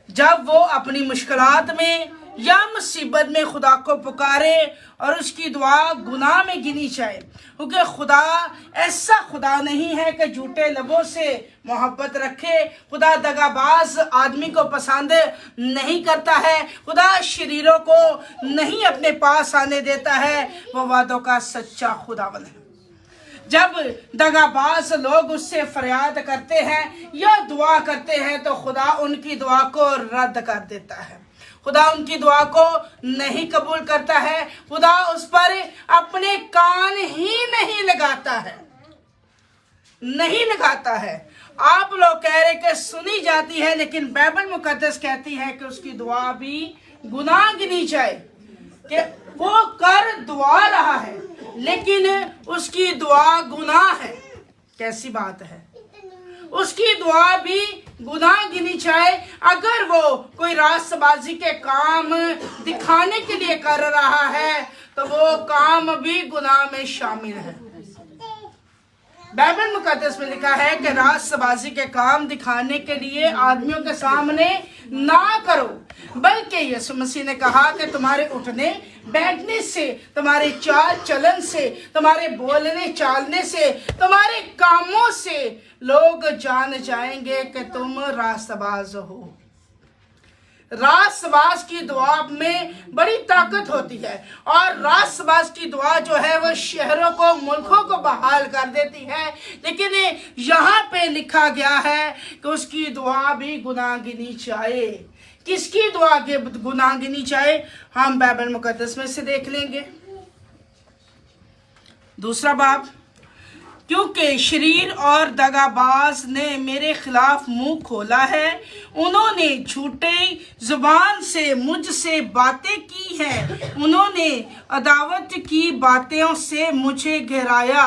जब वो अपनी मुश्किलात में या मुसीबत में खुदा को पुकारे और उसकी दुआ गुनाह में गिनी जाए, क्योंकि खुदा ऐसा खुदा नहीं है कि झूठे लबों से मोहब्बत रखे। खुदा दगाबाज आदमी को पसंद नहीं करता है। खुदा शरीरों को नहीं अपने पास आने देता है। वो वादों का सच्चा खुदावन है। जब दगाबाज लोग उससे फरियाद करते हैं या दुआ करते हैं तो खुदा उनकी दुआ को रद्द कर देता है। खुदा उनकी दुआ को नहीं कबूल करता है। खुदा उस पर अपने कान ही नहीं लगाता है, नहीं लगाता है। आप लोग कह रहे कि सुनी जाती है, लेकिन बाइबल मुकद्दस कहती है कि उसकी दुआ भी गुनाह गिनी जाए, कि वो कर दुआ रहा है लेकिन उसकी दुआ गुनाह है। कैसी बात है? उसकी दुआ भी गुनाह गिनी जाए। अगर वो कोई रास्तबाजी के काम दिखाने के लिए कर रहा है तो वो काम भी गुनाह में शामिल है। बाइबल मुकद्दस में लिखा है कि रास्तबाजी के काम दिखाने के लिए आदमियों के सामने ना करो, बल्कि यीशु मसीह ने कहा कि तुम्हारे उठने बैठने से, तुम्हारे चाल चलन से, तुम्हारे बोलने चालने से, तुम्हारे कामों से लोग जान जाएंगे कि तुम रास्तबाज हो। रास्तबाज की दुआ में बड़ी ताकत होती है और रास्तबाज की दुआ जो है वो शहरों को, मुल्कों को बहाल कर देती है। लेकिन यहाँ पे लिखा गया है कि उसकी दुआ भी गुनाह गिनी जाए। किसकी दुआ के गुनाह गिनी जाए? हम बाइबल मुकद्दस में से देख लेंगे। दूसरा बाब, क्योंकि शरीर और दगाबाज ने मेरे खिलाफ मुंह खोला है, उन्होंने झूठे जुबान से मुझसे बातें की हैं, उन्होंने अदावत की बातों से मुझे गिराया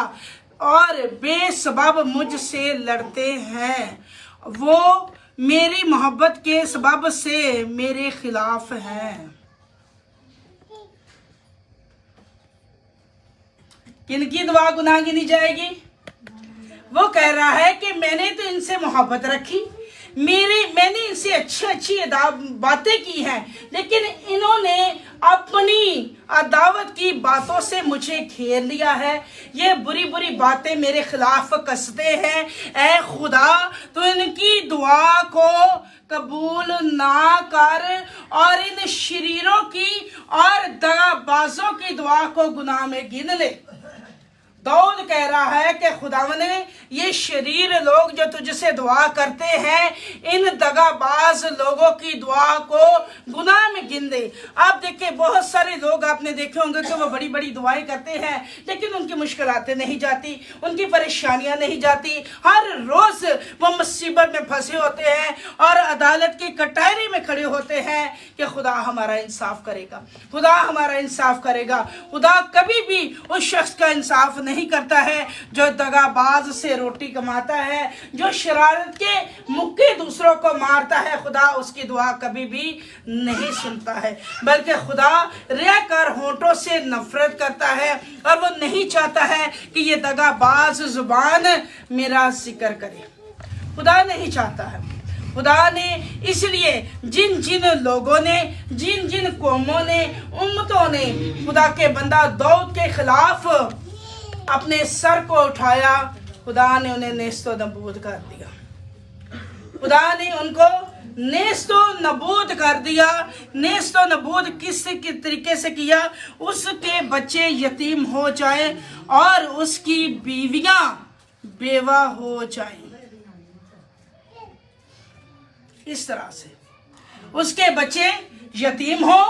और बेसबब मुझसे लड़ते हैं। वो मेरी मोहब्बत के सबब से मेरे खिलाफ हैं। किनकी दुआ गुनाह गिनी जाएगी? वो कह रहा है कि मैंने तो इनसे मोहब्बत रखी, मैंने इनसे अच्छी अच्छी बातें की हैं, लेकिन इन्होंने अपनी अदावत की बातों से मुझे घेर लिया है। ये बुरी बुरी बातें मेरे खिलाफ कसते हैं। ऐ खुदा, तो इनकी दुआ को कबूल ना कर और इन शरीरों की और दगाबाजों की दुआ को गुनाह में गिन ले। दाऊद कह रहा है कि खुदावन ने ये शरीर लोग जो तुझसे दुआ करते हैं, इन दगाबाज लोगों की दुआ को गुनाह में गिन दे। आप देखिए, बहुत सारे लोग आपने देखे होंगे कि वो बड़ी बड़ी दुआएं करते हैं, लेकिन उनकी मुश्किलातें नहीं जाती, उनकी परेशानियां नहीं जाती। हर रोज वो मुसीबत में फंसे होते हैं और अदालत की कटहरी में खड़े होते हैं कि खुदा हमारा इंसाफ करेगा, खुदा हमारा इंसाफ करेगा। खुदा कभी भी उस शख्स का इंसाफ नहीं करता है जो दगाबाज से रोटी कमाता है, जो शरारत के मुक्के दूसरों को मारता है। खुदा उसकी दुआ कभी भी नहीं सुनता है, बल्कि खुदा रियाकार होंठों से नफरत करता है और वो नहीं चाहता है कि ये दगाबाज जुबान मेरा जिक्र करे। खुदा नहीं चाहता है। खुदा ने इसलिए जिन जिन लोगों ने, जिन जिन कौमों ने, उम्मतों ने खुदा के बंदा दाऊद के खिलाफ अपने सर को उठाया, खुदा ने उन्हें नेस्तो नबूद कर दिया। खुदा ने उनको नेस्तो नबूद कर दिया। नेस्तो नबूद किस तरीके से किया? उसके बच्चे यतीम हो जाए और उसकी बीवियां बेवा हो जाएं। इस तरह से उसके बच्चे यतीम हो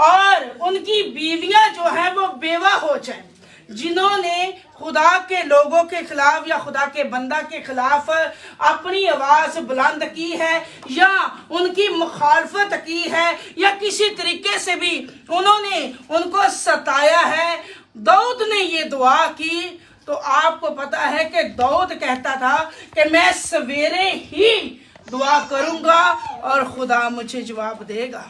और उनकी बीवियां जो है वो बेवा हो जाएं। जिन्होंने खुदा के लोगों के खिलाफ या खुदा के बंदा के खिलाफ अपनी आवाज बुलंद की है या उनकी मुखालफत की है या किसी तरीके से भी उन्होंने उनको सताया है, दाऊद ने ये दुआ की। तो आपको पता है कि दाऊद कहता था कि मैं सवेरे ही दुआ करूंगा और खुदा मुझे जवाब देगा।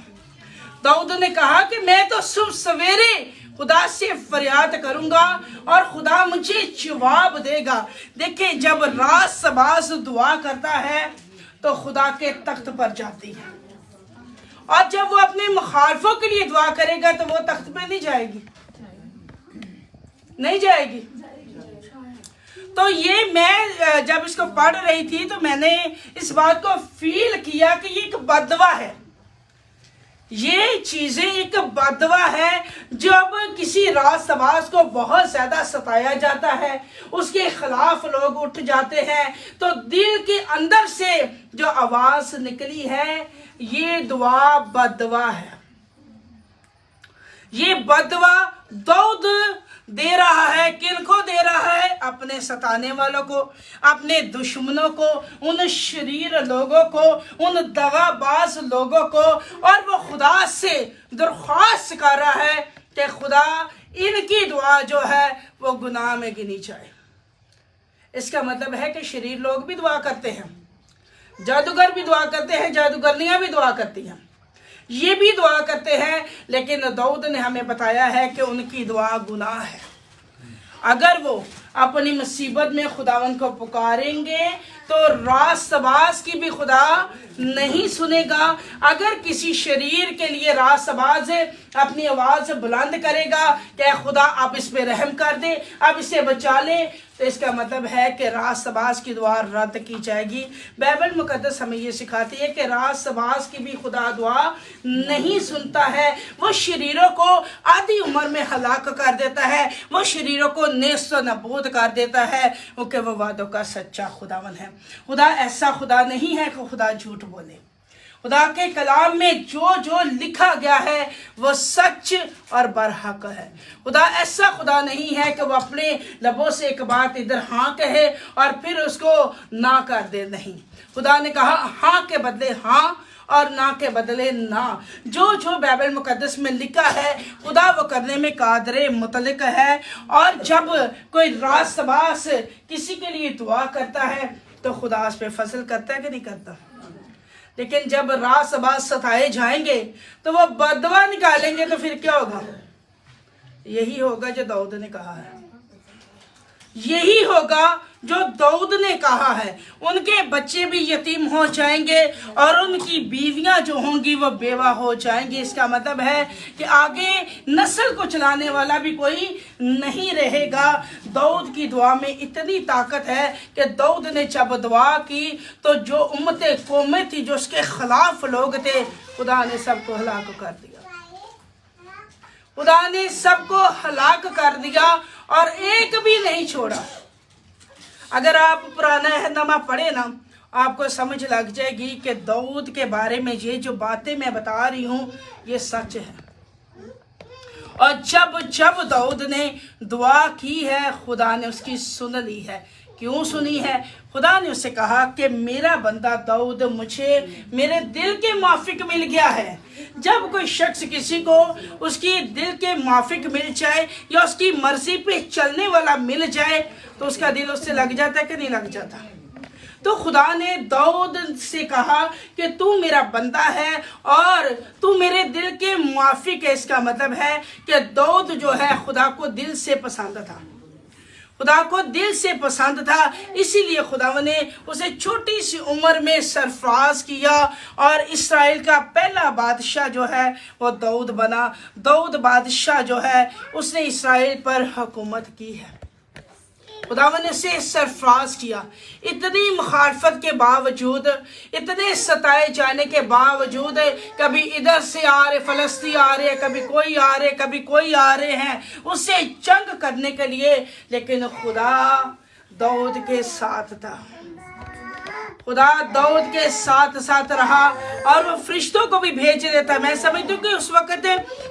दाऊद ने कहा कि मैं तो सुबह सवेरे खुदा से फरियाद करूंगा और खुदा मुझे जवाब देगा। देखिए, जब रात सबास दुआ करता है तो खुदा के तख्त पर जाती है। और जब वो अपने मुखालफों के लिए दुआ करेगा तो वो तख्त पे नहीं जाएगी, नहीं जाएगी। तो ये मैं जब इसको पढ़ रही थी तो मैंने इस बात को फील किया कि ये एक बदवा है, ये चीजें एक बदवा है। जब किसी रास्तबाज को बहुत ज्यादा सताया जाता है, उसके खिलाफ लोग उठ जाते हैं, तो दिल के अंदर से जो आवाज निकली है ये दुआ बदवा है। ये बदवा दाऊद दे रहा है, किनको दे रहा है? अपने सताने वालों को, अपने दुश्मनों को, उन शरीर लोगों को, उन दगाबाज लोगों को। और वो खुदा से दरख्वास्त कर रहा है कि खुदा इनकी दुआ जो है वो गुनाह में गिनी जाए। इसका मतलब है कि शरीर लोग भी दुआ करते हैं, जादूगर भी दुआ करते हैं, जादूगरनियां भी दुआ करती हैं, ये भी दुआ करते हैं, लेकिन दाऊद ने हमें बताया है कि उनकी दुआ गुनाह है। अगर वो अपनी मुसीबत में खुदावंद को पुकारेंगे तो रास्तबाज की भी खुदा नहीं सुनेगा। अगर किसी शरीर के लिए रास्तबाज अपनी आवाज बुलंद करेगा कि खुदा आप इस पे रहम कर दे, अब इसे बचा ले, तो इसका मतलब है कि रास्तबाज की दुआ रद्द की जाएगी। बाइबल मुकद्दस हमें ये सिखाती है कि रास्तबाज की भी खुदा दुआ नहीं सुनता है। वो शरीरों को आधी उम्र में हलाक कर देता है, वो शरीरों को नेस्त नबूद कर देता है, क्योंकि वो वादों का सच्चा खुदावन है। खुदा ऐसा खुदा नहीं है कि खुदा झूठ बोले। खुदा के कलाम में जो जो लिखा गया है वो सच और बरहक है। खुदा ऐसा खुदा नहीं है कि वो अपने लबों से एक बात इधर हाँ कहे और फिर उसको ना कर दे। नहीं, खुदा ने कहा हाँ के बदले हाँ और ना के बदले ना। जो जो बाइबल मुकद्दस में लिखा है खुदा वो करने में कादरे मुतलक है। और जब कोई रास्तबाज किसी के लिए दुआ करता है तो खुदा उस पे फजल करता है कि नहीं करता। लेकिन जब रास्तबाज सताए जाएंगे तो वो बदवा निकालेंगे तो फिर क्या होगा? यही होगा जो दाऊद ने कहा है, यही होगा जो दाऊद ने कहा है। उनके बच्चे भी यतीम हो जाएंगे और उनकी बीवियां जो होंगी वो बेवा हो जाएंगी। इसका मतलब है कि आगे नस्ल को चलाने वाला भी कोई नहीं रहेगा। दाऊद की दुआ में इतनी ताकत है कि दाऊद ने जब दुआ की तो जो उम्मतें कौमें थी, जो उसके खिलाफ लोग थे, खुदा ने सबको हलाक कर दिया। खुदा ने सबको हलाक कर दिया और एक भी नहीं छोड़ा। अगर आप पुराना अहदनामा पढ़े ना, आपको समझ लग जाएगी कि दाऊद के बारे में ये जो बातें मैं बता रही हूँ ये सच है। और जब जब दाऊद ने दुआ की है खुदा ने उसकी सुन ली है। क्यों सुनी है? खुदा ने उससे कहा कि मेरा बंदा दाऊद मुझे मेरे दिल के माफिक मिल गया है। जब कोई शख्स किसी को उसकी दिल के माफिक मिल जाए या उसकी मर्जी पे चलने वाला मिल जाए तो उसका दिल उससे लग जाता है कि नहीं लग जाता। तो खुदा ने दाऊद से कहा कि तू मेरा बंदा है और तू मेरे दिल के मुआफिक है। इसका मतलब है कि दाऊद जो है खुदा को दिल से पसंद था, खुदा को दिल से पसंद था, इसीलिए खुदा ने उसे छोटी सी उम्र में सरफराज किया और इस्राएल का पहला बादशाह जो है वो दाऊद बना। दाऊद बादशाह जो है उसने इस्राएल पर हुकूमत की है। खुदा ने उसे सरफराज किया। इतनी मुखालफत के बावजूद, इतने सताए जाने के बावजूद, कभी इधर से आ रहे फलस्तीन आ रहे, कभी कोई आ रहे, कभी कोई आ रहे हैं उससे जंग करने के लिए, लेकिन खुदा दाऊद के साथ था। खुदा दाऊद के साथ साथ रहा और वो फरिश्तों को भी भेज देता। मैं समझती हूँ कि उस वक्त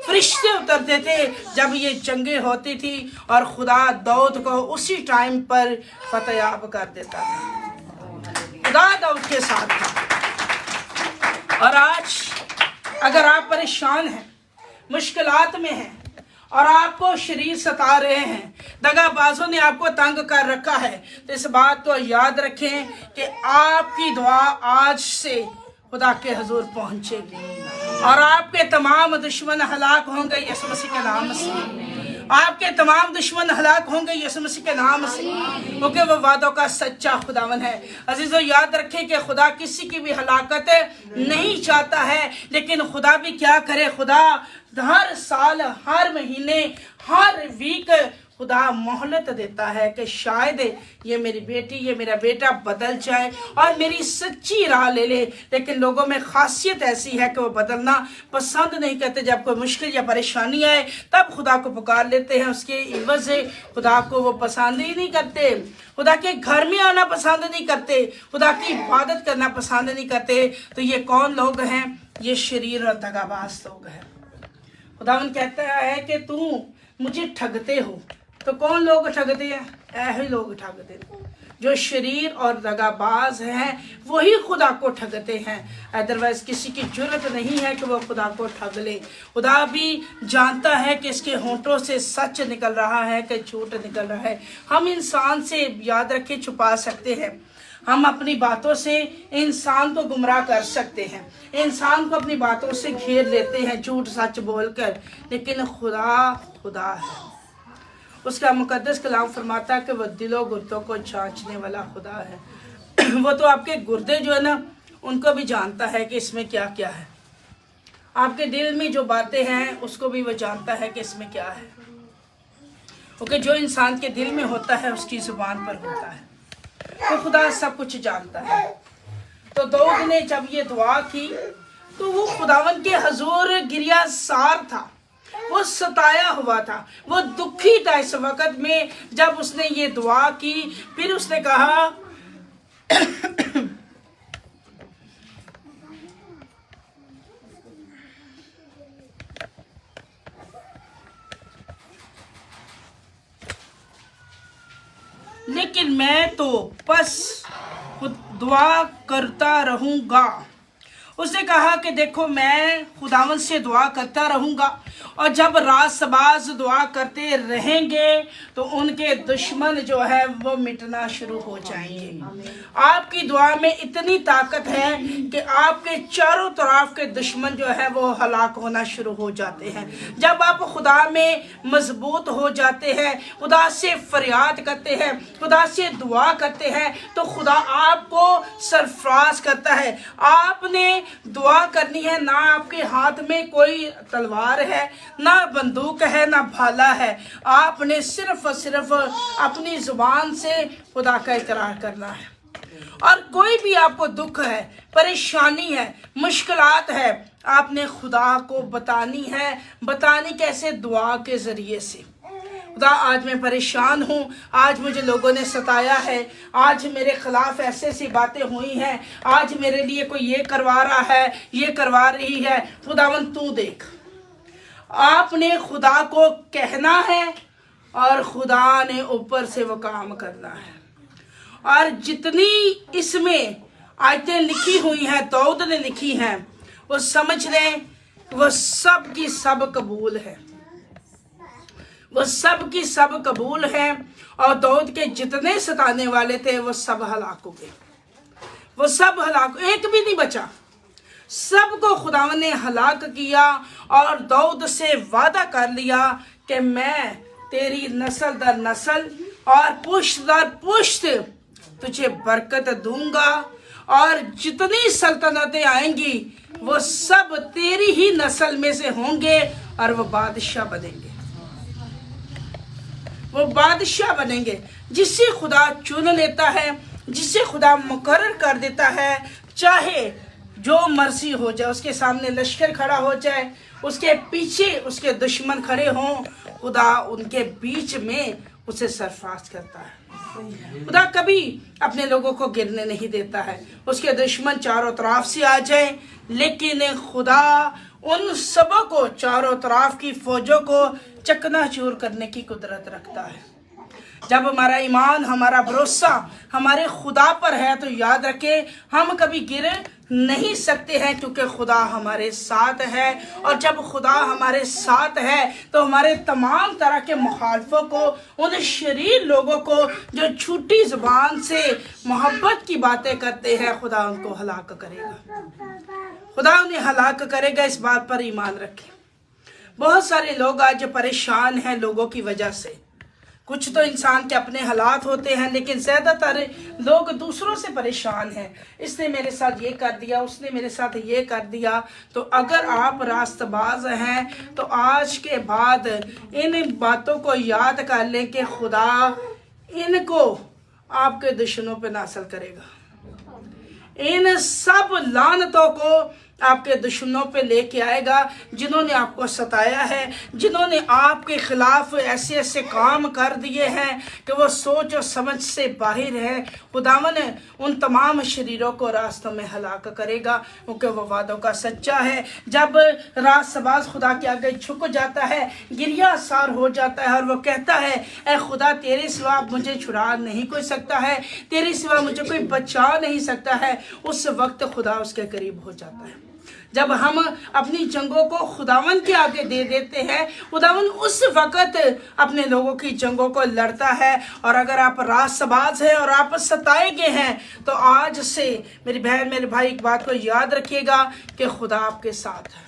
फरिश्ते उतरते थे जब ये जंगें होती थी और खुदा दाऊद को उसी टाइम पर फतेयाब कर देता था। खुदा दाऊद के साथ था। और आज अगर आप परेशान हैं, मुश्किलात में हैं और आपको शरीर सता रहे हैं, दगाबाजों ने आपको तंग कर रखा है, तो इस बात को याद रखें कि आपकी दुआ आज से खुदा के हुजूर पहुंचेगी और आपके तमाम दुश्मन हलाक होंगे यीशु मसीह के नाम से। आपके तमाम दुश्मन हलाक होंगे यीशु मसीह के नाम से, क्योंकि वो वादों का सच्चा खुदावन है। अजीजों, याद रखें कि खुदा किसी की भी हलाकत नहीं चाहता है, लेकिन खुदा भी क्या करे, खुदा हर साल, हर महीने, हर वीक खुदा मोहलत देता है कि शायद ये मेरी बेटी, ये मेरा बेटा बदल जाए और मेरी सच्ची राह ले ले। लेकिन लोगों में खासियत ऐसी है कि वो बदलना पसंद नहीं करते। जब कोई मुश्किल या परेशानी आए तब खुदा को पुकार लेते हैं, उसके इवज़ से खुदा को वो पसंद ही नहीं करते, खुदा के घर में आना पसंद नहीं करते, खुदा की इबादत करना पसंद नहीं करते। तो ये कौन लोग हैं? ये शरीर और दगाबाज लोग हैं। खुदावन कहता है कि तू मुझे ठगते हो। तो कौन लोग ठगते हैं? ऐसे लोग ठगते हैं जो शरीर और दगाबाज हैं, वही खुदा को ठगते हैं। अदरवाइज किसी की जरूरत नहीं है कि वो खुदा को ठग ले। खुदा भी जानता है कि इसके होंठों से सच निकल रहा है कि झूठ निकल रहा है। हम इंसान से, याद रखें, छुपा सकते हैं, हम अपनी बातों से इंसान को गुमराह कर सकते हैं, इंसान को अपनी बातों से घेर लेते हैं झूठ सच बोलकर, लेकिन खुदा है। उसका मुकद्दस कलाम फरमाता है कि वो दिलों गुर्दों को जांचने वाला खुदा है। वो तो आपके गुर्दे जो है ना, उनको भी जानता है कि इसमें क्या क्या है। आपके दिल में जो बातें हैं उसको भी वो जानता है कि इसमें क्या है, क्योंकि जो इंसान के दिल में होता है उसकी जुबान पर होता है। तो खुदा सब कुछ जानता है। तो दाऊद ने जब ये दुआ की तो वो खुदावन के हजूर गिरियासार था, वो सताया हुआ था, वो दुखी था इस वक्त में जब उसने ये दुआ की। फिर उसने कहा लेकिन मैं तो बस दुआ करता रहूंगा। उसने कहा कि देखो, मैं खुदावन से दुआ करता रहूंगा, और जब रास्तबाज दुआ करते रहेंगे तो उनके दुश्मन जो है वो मिटना शुरू हो जाएंगे। आपकी दुआ में इतनी ताकत है कि आपके चारों तरफ के दुश्मन जो है वो हलाक होना शुरू हो जाते हैं। जब आप खुदा में मजबूत हो जाते हैं, खुदा से फरियाद करते हैं, खुदा से दुआ करते हैं, तो खुदा आपको सरफराज करता है। आपने दुआ करनी है, ना आपके हाथ में कोई तलवार है, ना बंदूक है, ना भाला है। आपने सिर्फ और सिर्फ अपनी जुबान से खुदा का इकरार करना है। और कोई भी आपको दुख है, परेशानी है, मुश्किलात है, आपने खुदा को बतानी है। बतानी कैसे? दुआ के जरिए से। खुदा, आज मैं परेशान हूँ, आज मुझे लोगों ने सताया है, आज मेरे खिलाफ ऐसे ऐसी बातें हुई हैं, आज मेरे लिए कोई ये करवा रहा है, ये करवा रही है। खुदावन तू देख। आपने खुदा को कहना है और खुदा ने ऊपर से वो काम करना है। और जितनी इसमें आयतें लिखी हुई हैं, दाऊद ने लिखी हैं, वो समझ लें वो सब की सब कबूल है, वो सब की सब कबूल है। और दाऊद के जितने सताने वाले थे वो सब हलाक हो गए, वो सब हलाक, एक भी नहीं बचा। सबको खुदावन ने हलाक किया और दाऊद से वादा कर लिया कि मैं तेरी नस्ल दर नस्ल और पुश्त दर पुश्त तुझे बरकत दूंगा, और जितनी सल्तनतें आएंगी वो सब तेरी ही नस्ल में से होंगे और वो बादशाह बनेंगे, वो बादशाह बनेंगे। जिसे खुदा चुन लेता है, जिसे खुदा मुकर्रर कर देता है, चाहे जो मर्जी हो जाए, उसके सामने लश्कर खड़ा हो जाए, उसके पीछे उसके दुश्मन खड़े हों, खुदा उनके बीच में उसे सरफराज करता है। खुदा कभी अपने लोगों को गिरने नहीं देता है। उसके दुश्मन चारों तरफ से आ जाए, लेकिन खुदा उन सबों को, चारों तरफ की फौजों को चकनाचूर करने की कुदरत रखता है। जब हमारा ईमान, हमारा भरोसा हमारे खुदा पर है, तो याद रखें हम कभी गिर नहीं सकते हैं, क्योंकि खुदा हमारे साथ है। और जब खुदा हमारे साथ है तो हमारे तमाम तरह के मुखालफों को, उन शरीर लोगों को जो झूठी जुबान से मोहब्बत की बातें करते हैं, खुदा उनको हलाक करेगा, खुदा उन्हें हलाक करेगा। इस बात पर ईमान रखें। बहुत सारे लोग आज परेशान हैं लोगों की वजह से। कुछ तो इंसान के अपने हालात होते हैं, लेकिन ज़्यादातर लोग दूसरों से परेशान हैं। इसने मेरे साथ ये कर दिया, उसने मेरे साथ ये कर दिया। तो अगर आप रास्तबाज हैं तो आज के बाद इन बातों को याद कर लें कि खुदा इनको आपके दुश्मनों पे नासिल करेगा। इन सब लानतों को आपके दुश्मनों पे लेके आएगा जिन्होंने आपको सताया है, जिन्होंने आपके खिलाफ ऐसे ऐसे काम कर दिए हैं कि वो सोच और समझ से बाहर है। खुदावन उन तमाम शरीरों को रास्तों में हलाक करेगा, क्योंकि वो वादों का सच्चा है। जब रास्तबाज खुदा के आगे झुक जाता है, गिरिया सार हो जाता है और वो कहता है, ए खुदा तेरे सिवा मुझे छुड़ा नहीं कोई सकता है, तेरे सिवा मुझे कोई बचा नहीं सकता है, उस वक्त खुदा उसके करीब हो जाता है। जब हम अपनी जंगों को खुदावन के आगे दे देते हैं, खुदावन उस वक़्त अपने लोगों की जंगों को लड़ता है। और अगर आप रास्तबाज हैं और आप सताए गए हैं तो आज से मेरी बहन मेरे भाई एक बात को याद रखिएगा कि खुदा आपके साथ है।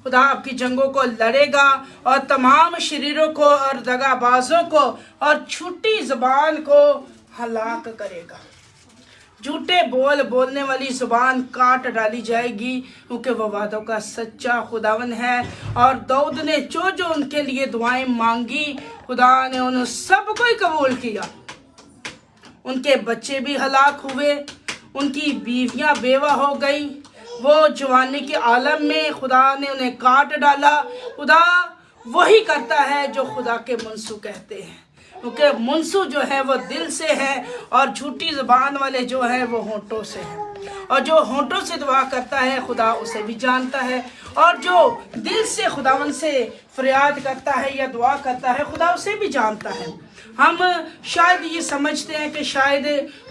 खुदा आपकी जंगों को लड़ेगा और तमाम शरीरों को और दगाबाजों को और झूठी ज़बान को हलाक करेगा। झूठे बोल बोलने वाली जुबान काट डाली जाएगी, क्योंकि वो वादों का सच्चा खुदावन है। और दाऊद ने जो जो उनके लिए दुआएं मांगी, खुदा ने उन सब को ही कबूल किया। उनके बच्चे भी हलाक हुए, उनकी बीवियां बेवा हो गई, वो जवानी के आलम में खुदा ने उन्हें काट डाला। खुदा वही करता है जो खुदा के मुंसू कहते हैं, क्योंकि मुंसू जो है वो दिल से है और झूठी ज़बान वाले जो है वो होंठों से है। और जो होंठों से दुआ करता है खुदा उसे भी जानता है, और जो दिल से खुदावन से फरियाद करता है या दुआ करता है खुदा उसे भी जानता है। हम शायद ये समझते हैं कि शायद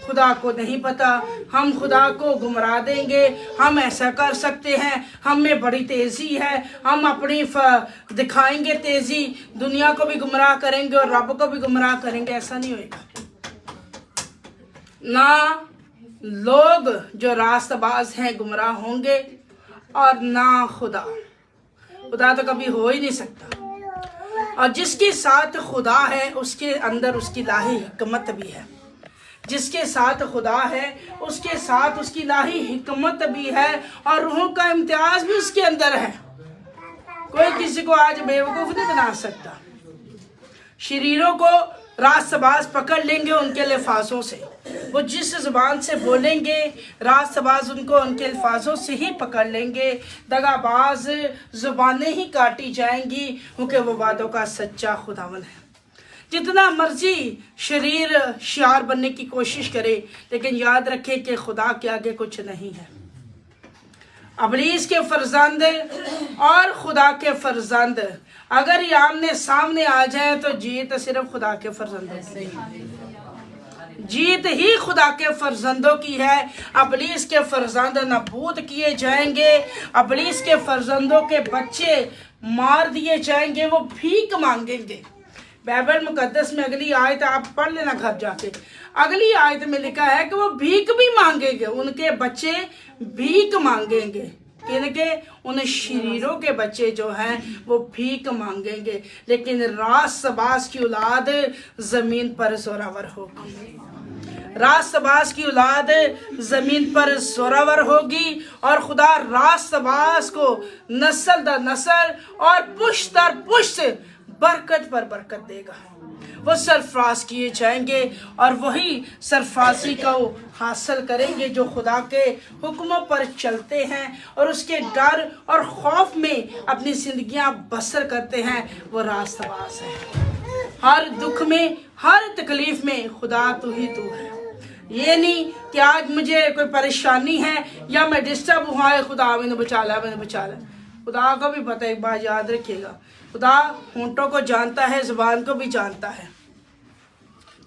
खुदा को नहीं पता, हम खुदा को गुमराह देंगे, हम ऐसा कर सकते हैं, हम में बड़ी तेज़ी है, हम अपनी दिखाएंगे तेज़ी, दुनिया को भी गुमराह करेंगे और रब को भी गुमराह करेंगे। ऐसा नहीं होएगा। ना लोग जो रास्तबाज हैं गुमराह होंगे और ना खुदा। खुदा तो कभी हो ही नहीं सकता। और जिसके साथ खुदा है उसके अंदर उसकी लाही हिकमत भी है। जिसके साथ खुदा है उसके साथ उसकी लाही हिकमत भी है और रूहों का इम्तियाज भी उसके अंदर है। कोई किसी को आज बेवकूफ़ नहीं बना सकता। शरीरों को रास्तबाज पकड़ लेंगे उनके अल्फाजों से। वो जिस ज़ुबान से बोलेंगे रास्तबाज उनको उनके अल्फाजों से ही पकड़ लेंगे। दगाबाज ज़ुबानें ही काटी जाएंगी, क्योंकि वो वादों का सच्चा खुदावन है। जितना मर्जी शरीर शियार बनने की कोशिश करे, लेकिन याद रखें कि खुदा के आगे कुछ नहीं है। अबलीस के फर्जंद और खुदा के फर्जंद अगर ये आमने सामने आ जाए तो जीत सिर्फ खुदा के फर्जंदों की है। जीत ही खुदा के फर्जंदों की है। अबलीस के फर्जंद नबूद किए जाएंगे, अबलीस के फर्जंदों के बच्चे मार दिए जाएंगे, वो भीख मांगेंगे। बाइबल मुकद्दस में अगली आयत आप पढ़ लेना घर जाके। अगली आयत में लिखा है कि वो भीख भी मांगेंगे, उनके बच्चे भीख मांगेंगे। किनके? उन शरीरों के बच्चे जो हैं वो भीख मांगेंगे। लेकिन रास्तबाज की औलाद जमीन पर जोरावर होगी। रास्तबाज की औलाद जमीन पर जोरावर होगी और खुदा रास्तबाज को नस्ल दर नस्ल और पुश्त दर पुश्त बरकत पर बरकत देगा। वो सरफराज किए जाएंगे और वही सरफराजी को हासिल करेंगे जो खुदा के हुक्मों पर चलते हैं और उसके डर और खौफ में अपनी जिंदगियां बसर करते हैं। वो रास्तबाज है। हर दुख में, हर तकलीफ में खुदा तू ही तू है। ये नहीं कि आज मुझे कोई परेशानी है या मैं डिस्टर्ब हुआ है, खुदा मैंने बचा लिया, मैंने बचा लिया। खुदा को भी पता है, एक बात याद रखिएगा, खुदा होंठों को जानता है, ज़ुबान को भी जानता है।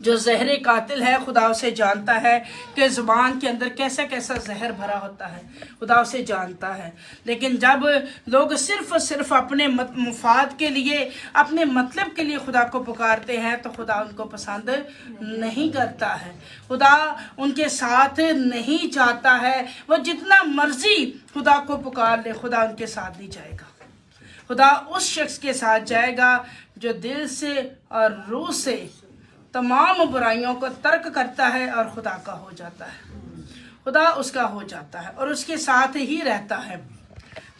जो जहर कातिल है खुदा उसे जानता है कि ज़ुबान के अंदर कैसा कैसा जहर भरा होता है, खुदा उसे जानता है। लेकिन जब लोग सिर्फ अपने मुफाद के लिए, अपने मतलब के लिए खुदा को पुकारते हैं तो खुदा उनको पसंद नहीं करता है, खुदा उनके साथ नहीं जाता है। वो जितना मर्जी खुदा को पुकार ले, खुदा उनके साथ नहीं जाएगा। खुदा उस शख्स के साथ जाएगा जो दिल से और रूह से तमाम बुराइयों को तर्क करता है और खुदा का हो जाता है, खुदा उसका हो जाता है और उसके साथ ही रहता है।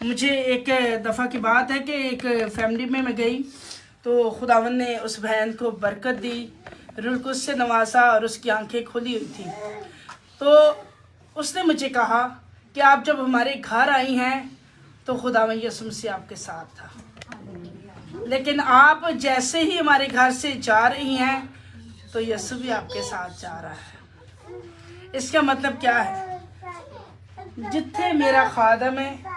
मुझे एक दफ़ा की बात है कि एक फैमिली में मैं गई तो खुदावन ने उस बहन को बरकत दी, रूह कुद्स से नवाजा और उसकी आंखें खुली हुई थी। तो उसने मुझे कहा कि आप जब हमारे घर आई हैं तो खुदावन यीशु मसीह आपके साथ था, लेकिन आप जैसे ही हमारे घर से जा रही हैं तो यीशु भी आपके साथ जा रहा है। इसका मतलब क्या है? जिथे मेरा खादम है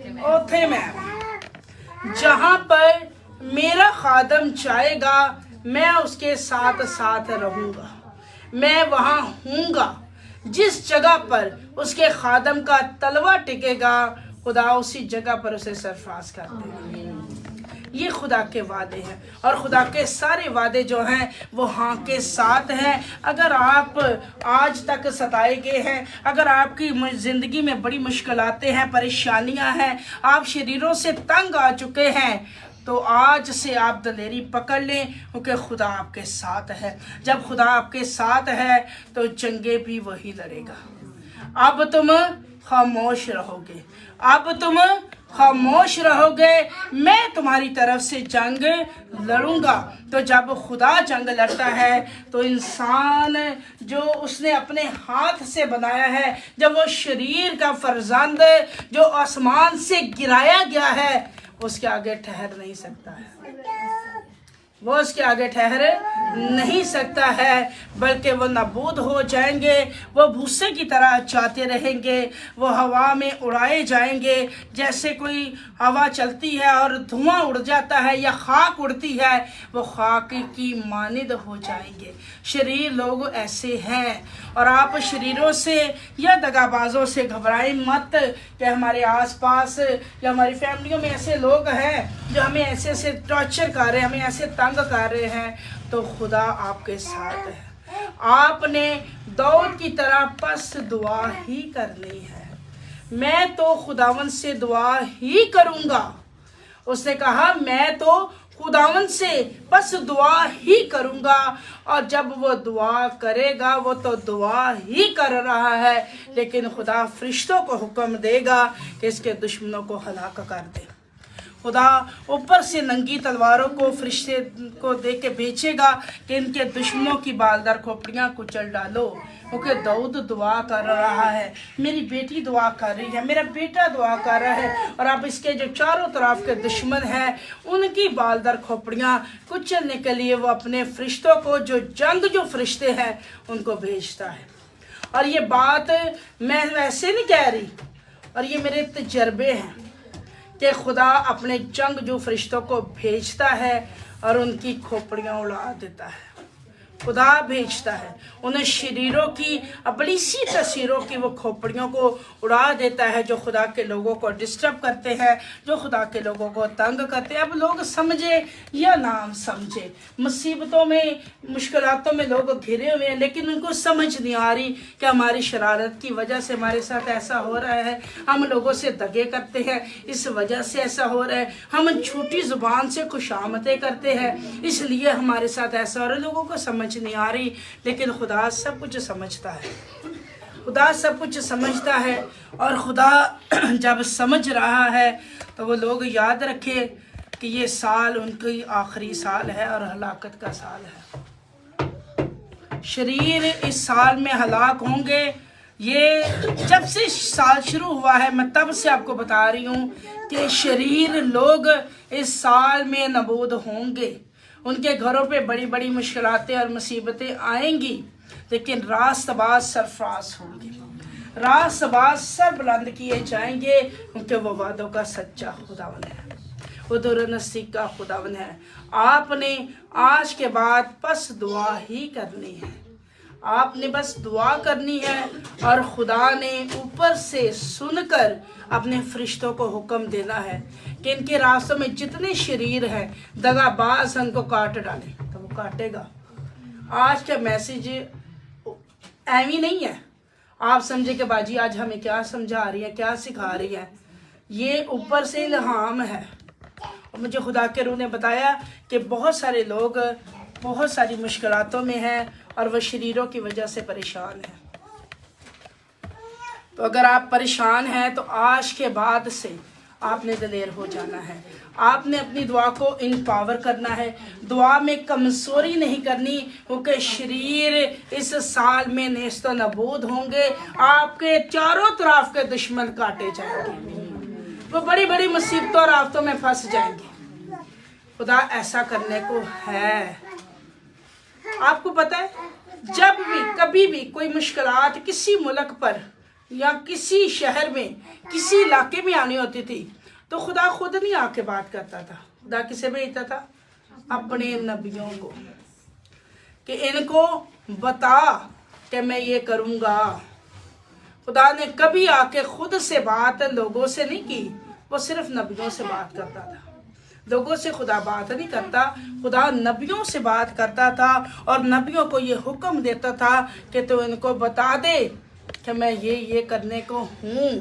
उथे मैं, जहाँ पर मेरा खादम जाएगा मैं उसके साथ साथ रहूँगा, मैं वहाँ हूँगा। जिस जगह पर उसके खादम का तलवा टिकेगा खुदा उसी जगह पर उसे सरफराज कर देगा। ये खुदा के वादे हैं और खुदा के सारे वादे जो हैं वो हाँ के साथ हैं। अगर आप आज तक सताए गए हैं, अगर आपकी ज़िंदगी में बड़ी मुश्किलातें हैं, परेशानियां हैं, आप शरीरों से तंग आ चुके हैं, तो आज से आप दलेरी पकड़ लें क्योंकि खुदा आपके साथ है। जब खुदा आपके साथ है तो जंगे भी वही लड़ेगा। अब तुम खामोश रहोगे, अब तुम खामोश रहोगे, मैं तुम्हारी तरफ से जंग लड़ूंगा। तो जब खुदा जंग लड़ता है तो इंसान जो उसने अपने हाथ से बनाया है, जब वो शरीर का फर्जंद जो आसमान से गिराया गया है, उसके आगे ठहर नहीं सकता है, वो उसके आगे ठहर नहीं सकता है, बल्कि वो नाबूद हो जाएंगे, वो भूसे की तरह जाते रहेंगे, वो हवा में उड़ाए जाएंगे। जैसे कोई हवा चलती है और धुआं उड़ जाता है या खाक उड़ती है, वो खाक की मानिद हो जाएंगे। शरीर लोग ऐसे हैं और आप शरीरों से या दगाबाजों से घबराएं मत कि हमारे आसपास या हमारी फैमिलियों में ऐसे लोग हैं जो हमें ऐसे ऐसे टॉर्चर कर रहे हैं, हमें ऐसे तंग कर रहे हैं। तो खुदा आपके साथ है। आपने दाऊद की तरह बस दुआ ही करनी है। मैं तो खुदावन से दुआ ही करूंगा। उसने कहा मैं तो खुदावन से बस दुआ ही करूंगा, और जब वो दुआ करेगा वो तो दुआ ही कर रहा है, लेकिन खुदा फरिश्तों को हुक्म देगा कि इसके दुश्मनों को हलाक कर दे। खुदा ऊपर से नंगी तलवारों को फरिश्ते को दे के भेजेगा कि इनके दुश्मनों की बालदार खोपड़ियाँ कुचल डालो। क्योंकि दाऊद दुआ कर रहा है, मेरी बेटी दुआ कर रही है, मेरा बेटा दुआ कर रहा है, और अब इसके जो चारों तरफ के दुश्मन हैं उनकी बालदार खोपड़ियाँ कुचलने के लिए वो अपने फरिश्तों को, जो फरिश्ते हैं उनको भेजता है। और ये बात मैं वैसे नहीं कह रही, और ये मेरे तजर्बे हैं कि खुदा अपने जो फरिश्तों को भेजता है और उनकी खोपड़ियाँ उड़ा देता है। खुदा भेजता है, उन्हें शरीरों की अपनी सी तस्वीरों की वो खोपड़ियों को उड़ा देता है जो खुदा के लोगों को डिस्टर्ब करते हैं, जो खुदा के लोगों को तंग करते हैं। अब लोग समझे या ना समझे, मुसीबतों में मुश्किलातों में लोग घिरे हुए हैं, लेकिन उनको समझ नहीं आ रही कि हमारी शरारत की वजह से हमारे साथ ऐसा हो रहा है, हम लोगों से दगे करते हैं इस वजह से ऐसा हो रहा है, हम झूठी ज़ुबान से खुशामतें करते हैं इसलिए हमारे साथ ऐसा हो रहा है। लोगों को समझ नहीं आ रही, लेकिन खुदा सब कुछ समझता है, खुदा सब कुछ समझता है। और खुदा जब समझ रहा है तो वो लोग याद रखे कि ये साल उनकी आखिरी साल है और हलाकत का साल है। शरीर इस साल में हलाक होंगे। ये जब से साल शुरू हुआ है, मैं तब से आपको बता रही हूँ कि शरीर लोग इस साल में नबूद होंगे। उनके घरों पे बड़ी बड़ी मुश्किलातें और मुसीबतें आएंगी, लेकिन रास्तबाज सरफराज होंगे, रास्तबाज सर बुलंद किए जाएंगे, क्योंकि वो वादों का सच्चा खुदावन है, वो दुरुनसीब का खुदावन है। आपने आज के बाद बस दुआ ही करनी है, आपने बस दुआ करनी है, और खुदा ने ऊपर से सुनकर अपने फरिश्तों को हुक्म देना है कि इनके रास्तों में जितने शरीर हैं दगाबाज उनको काट डाले, तो वो काटेगा। आज का मैसेज ऐवी नहीं है आप समझे कि बाजी आज हमें क्या समझा रही है, क्या सिखा रही है। ये ऊपर से इल्हाम है, اور مجھے خدا کے روح نے بتایا کہ بہت سارے لوگ بہت ساری مشکلاتوں میں ہیں اور وہ شریروں کی وجہ سے پریشان ہیں۔ تو اگر آپ پریشان ہیں تو آج کے بعد سے آپ نے دلیر ہو جانا ہے، آپ نے اپنی دعا کو امپاور کرنا ہے، دعا میں کمزوری نہیں کرنی، کیونکہ شریر اس سال میں نیست و نابود ہوں گے، آپ کے چاروں طرف کے دشمن کاٹے جائیں گے، وہ بڑی بڑی مصیبتوں اور آفتوں میں پھنس جائیں گے۔ خدا ایسا کرنے کو ہے۔ آپ کو پتہ ہے جب بھی کبھی بھی کوئی مشکلات کسی ملک پر یا کسی شہر میں کسی علاقے میں آنی ہوتی تھی تو خدا خود نہیں آ کے بات کرتا تھا، خدا کسے بھیجتا تھا؟ اپنے نبیوں کو، کہ ان کو بتا کہ میں یہ کروں گا۔ خدا نے کبھی آ کے خود سے بات لوگوں سے نہیں کی، وہ صرف نبیوں سے بات کرتا تھا۔ لوگوں سے خدا بات نہیں کرتا، خدا نبیوں سے بات کرتا تھا اور نبیوں کو یہ حکم دیتا تھا کہ تو ان کو بتا دے کہ میں یہ کرنے کو ہوں،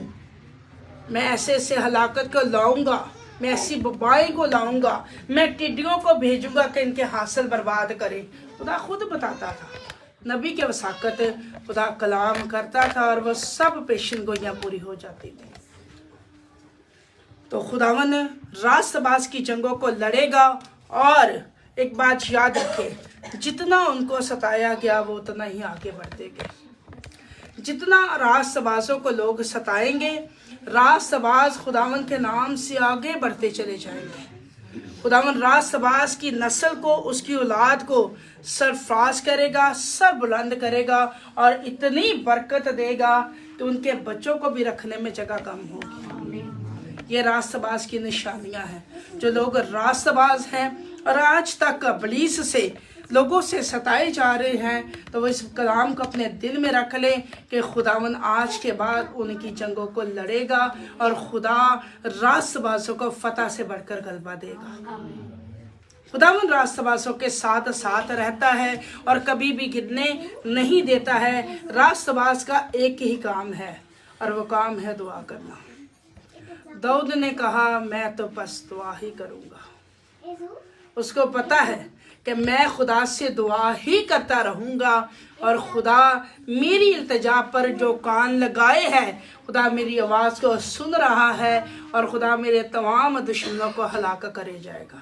میں ایسے ایسے ہلاکت کو لاؤں گا، میں ایسی وبائیں کو لاؤں گا، میں ٹڈیوں کو بھیجوں گا کہ ان کے حاصل برباد کرے۔ خدا خود بتاتا تھا، نبی کے وساقت خدا کلام کرتا تھا اور وہ سب پیشن گوئیاں پوری ہو جاتی تھی۔ تو خداوند راست باز کی جنگوں کو لڑے گا، اور ایک بات یاد رکھے، جتنا ان کو ستایا گیا وہ اتنا ہی آگے بڑھتے گئے۔ جتنا راست بازوں کو لوگ ستائیں گے، راست باز خداوند کے نام سے آگے بڑھتے چلے جائیں گے۔ خداوند راست باز کی نسل کو، اس کی اولاد کو سرفراز کرے گا، سر بلند کرے گا اور اتنی برکت دے گا کہ ان کے بچوں کو بھی رکھنے میں جگہ کم ہوگی۔ یہ راست باز کی نشانیاں ہیں۔ جو لوگ راست باز ہیں اور آج تک ابلیس سے لوگوں سے ستائے جا رہے ہیں، تو وہ اس کلام کو اپنے دل میں رکھ لیں کہ خداوند آج کے بعد ان کی جنگوں کو لڑے گا اور خدا راست بازوں کو فتح سے بڑھ کر غلبہ دے گا۔ خداوند راست بازوں کے ساتھ ساتھ رہتا ہے اور کبھی بھی گرنے نہیں دیتا ہے۔ راست باز کا ایک ہی کام ہے اور وہ کام ہے دعا کرنا۔ داؤد نے کہا میں تو بس دعا ہی کروں گا۔ اس کو پتا ہے کہ میں خدا سے دعا ہی کرتا رہوں گا اور خدا میری التجا پر جو کان لگائے ہے، خدا میری آواز کو سن رہا ہے اور خدا میرے تمام دشمنوں کو ہلاک کرے جائے گا۔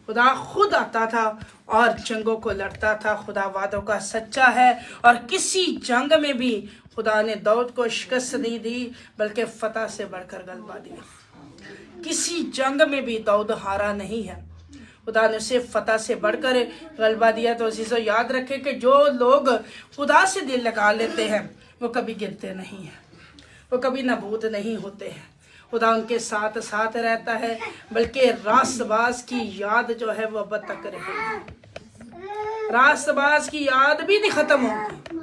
خدا خود آتا تھا اور جنگوں کو لڑتا تھا۔ خدا وعدوں کا سچا ہے اور کسی جنگ میں بھی خدا نے داؤد کو شکست نہیں دی بلکہ فتح سے بڑھ کر غلبہ دیا۔ کسی جنگ میں بھی داؤد ہارا نہیں ہے، خدا نے اسے فتح سے بڑھ کر غلبہ دیا۔ تو عزیزو یاد رکھے کہ جو لوگ خدا سے دل لگا لیتے ہیں وہ کبھی گرتے نہیں ہیں، وہ کبھی نابود نہیں ہوتے ہیں۔ خدا ان کے ساتھ ساتھ رہتا ہے، بلکہ راست باز کی یاد جو ہے وہ اب تک رہے گی۔ راست باز کی یاد بھی نہیں ختم ہوگی،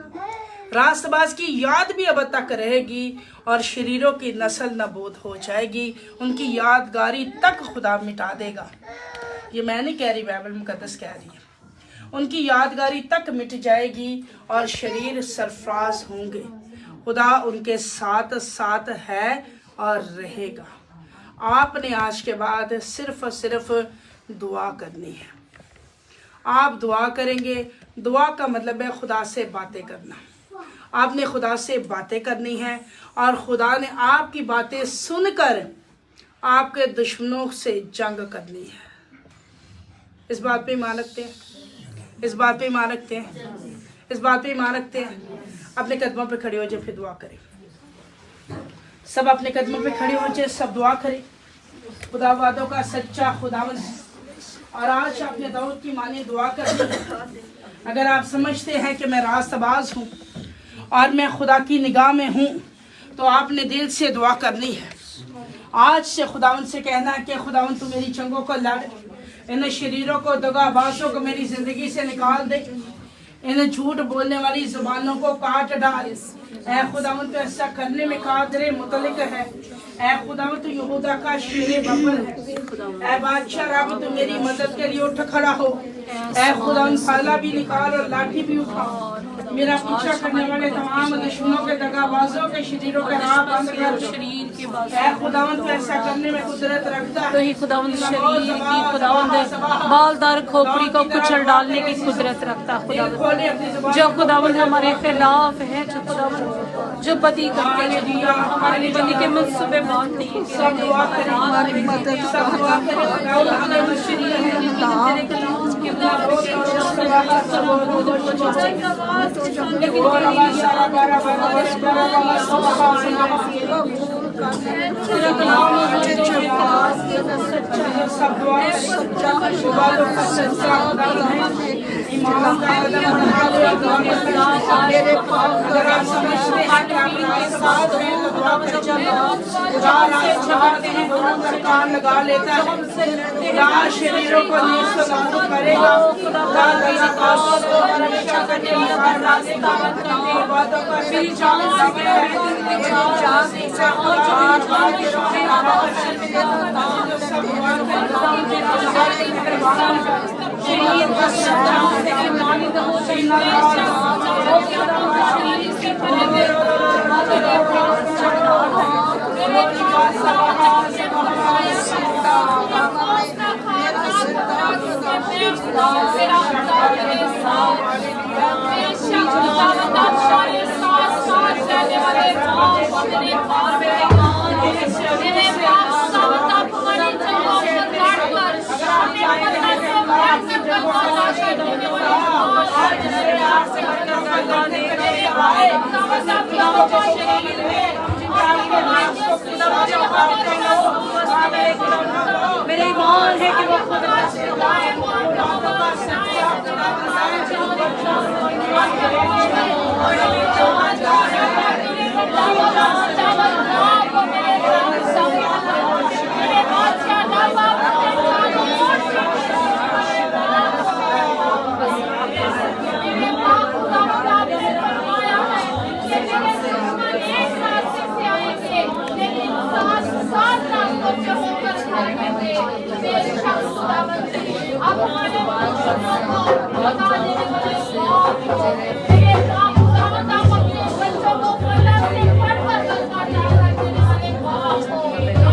راست باز کی یاد بھی اب تک رہے گی اور شریروں کی نسل نابود ہو جائے گی، ان کی یادگاری تک خدا مٹا دے گا۔ یہ میں نہیں کہہ رہی، بائبل مقدس کہہ رہی ہے۔ ان کی یادگاری تک مٹ جائے گی اور شریر سرفراز ہوں گے۔ خدا ان کے ساتھ ساتھ ہے اور رہے گا۔ آپ نے آج کے بعد صرف اور صرف دعا کرنی ہے۔ آپ دعا کریں گے، دعا کا مطلب ہے خدا سے باتیں کرنا۔ آپ نے خدا سے باتیں کرنی ہیں اور خدا نے آپ کی باتیں سن کر آپ کے دشمنوں سے جنگ کرنی ہے۔ اس بات پہ ایمان رکھتے ہیں؟ اس بات پہ ایمان رکھتے ہیں؟ اس بات پہ ایمان رکھتے ہیں؟ اپنے قدموں پہ کھڑے ہو جائے، پھر دعا کریں۔ سب اپنے قدموں پہ کھڑے ہو جائے، سب دعا کریں۔ خدا وعدوں کا سچا خداوند ہے اور آج آپ نے داؤد کی مانی دعا کرنی ہے۔ اگر آپ سمجھتے ہیں کہ میں راست باز ہوں اور میں خدا کی نگاہ میں ہوں تو آپ نے دل سے دعا کرنی ہے۔ آج سے خداوند سے کہنا ہے کہ خداوند تو میری جنگوں کو لڑ، ان شریروں کو، دغا بازوں کو میری زندگی سے نکال دے، ان جھوٹ بولنے والی زبانوں کو کاٹ ڈال۔ اے خداوند تو ایسا کرنے میں قادر مطلق ہے۔ اے خداوند تو یہودا کا شیر ببر ہے۔ اے بادشاہ رب تو میری مدد کے لیے اٹھ کھڑا ہو۔ اے خداوند پھالا بھی نکال اور لاٹھی بھی اٹھا، میرا پیچھا کرنے والے تمام دشمنوں کے، دغا بازوں کے شریروں کے راہ بند کر۔ اے خداوند تو ایسا करने में कुदरत रखता तो है। ही खुदावंद शरीर की खुदावंद बालदार खोपड़ी को कुचल डालने की कुदरत रखता है खुदावंद। खोले अपनी जुबान जो खुदावंद हमारे खिलाफ है, जो खुदावंद जो बदी करते हैं, जो हमारे लिए बदी के मंसूबे बांधते हैं, सब दुआ करें, हमारी मदद सब दुआ करें। खुदावंद शरीर है तेरे कलाम के तेरा कलाम सब दुआ इबादत का सच्चा खुदा है। ईमान का कदम मेरे पाप अगर आप समझते हैं कि आप रात साथ हैं तो दुआ करें। खुदा कान लगा लेता है, खुदा शरीरों को निस्तनाबूद करेगा, खुदा तेरा काश को रक्षा करने वाला रास्ता बातों का सच्चा खुदा मेरे ईमान है कि वो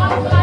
Thank you.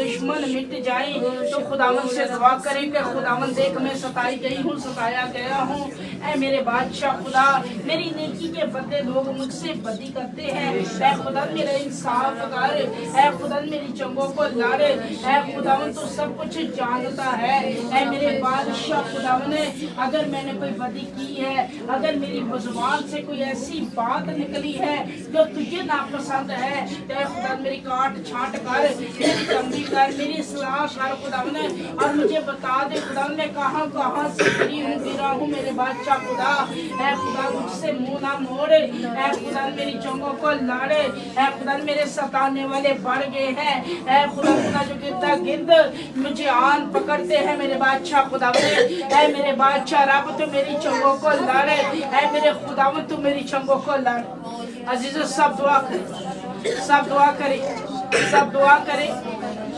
दुश्मन मिट जाए तो खुदावन से दुआ करें कि खुदावन देख मैं सताई गई हूँ, सताया गया हूँ। ऐ मेरे बादशाह खुदा, मेरी नेकी के बदले लोग मुझसे बदी करते हैं। ऐ खुदा मेरा इंसाफ कर, ऐ खुदा मेरी जंगों को लड़, ऐ खुदावन तू सब कुछ जानता है। ऐ मेरे बादशाह खुदावन, अगर मैंने कोई बदी की है, अगर मेरी जुबान से कोई ऐसी बात निकली है जो तुझे नापसंद है, तो खुदा मेरी काट छांट कर, मेरी तंबी कर, मेरी सलाह कर खुदावन, और मुझे बता दे खुदावन मैं कहाँ कहाँ से गिरा हूँ मेरे बादशाह खुदा। ऐ खुदा मुझसे मुंह ना मोड़, ऐ खुदा मेरी जंगों को लड़े, ऐ खुदा मेरे सताने वाले बढ़ गए हैं। ऐ खुदा जो गिरता गिर्द मुझे आन पकड़ते हैं मेरे बादशाह खुदा। ऐ मेरे बादशाह रब तू मेरी जंगों को लड़े, ऐ मेरे खुदावन तू मेरी जंगों को लड़। अजीजों सब दुआ करें, सब दुआ करें, सब दुआ करें,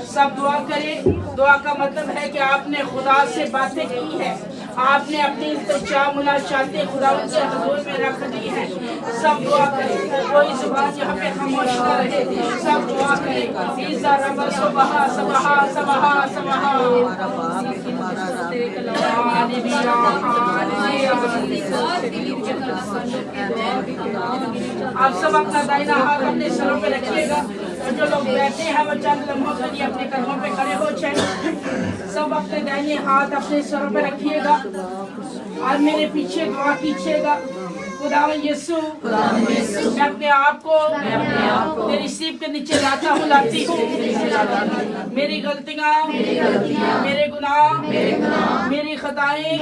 सब दुआ करें। दुआ का मतलब है कि आपने खुदा से बातें की है, आपने अपनी इल्तिजा मुनाजातें खुदा के हुजूर में रख दी है। सब दुआ करें, कोई जुबान यहाँ पे खामोश न रहे, सब दुआ करें। ईसा रब सुबहा सबहा सबहा सबहा आप सब अपना दाहिना हाथ अपने सरों पे रखिएगा, और जो लोग बैठे हैं वो चंद लम्हों के लिए अपने कदमों पे खड़े हो जाए। सब अपने दाहिने हाथ अपने सरों पे रखिएगा और मेरे पीछे दुआ कीजिएगा। खुदावन यीशु, मैं अपने आप को तेरी सीप के नीचे लाता हूँ, लाती हूँ। मेरी गलतियाँ, मेरे गुनाह, मेरी खताएं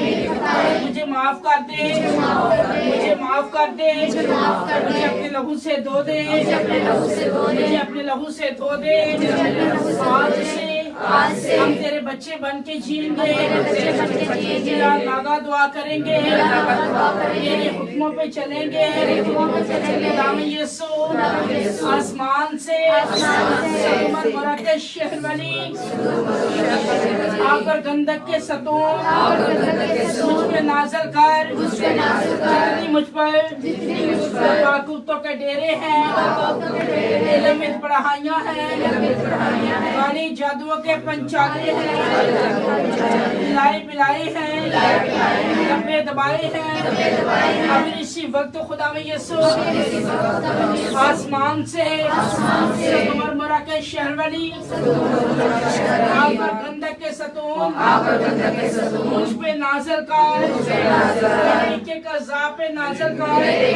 मुझे माफ कर दे, मुझे माफ कर दे, मुझे अपने लहू से धो दे, मुझे अपने लहू से धो दे। आज से हम तेरे बच्चे बन के जिएंगे, तेरा नागा दुआ करेंगे, तेरे हुक्मों पे चलेंगे। खुदावन यीशु, आसमान से उमर मराकश शहर वाली आग और गंधक के सतून मुझ पे नाज़िल कर। जितनी मुझ पर ताकूतों के डेरे हैं, इल्म पढ़ाइयाँ हैं, गाली जादुओं के पंचाले हैं, बिलाई बिलाई हैं, दबे दबाए हैं। अब इसी वक्त खुदा में यीशु आसमान से उमर मरा के शहर वाली आग और गंधक के सतून मुझ पे नाज़िल कर, मेरे के ज़ा पे नाज़िल कर, मेरे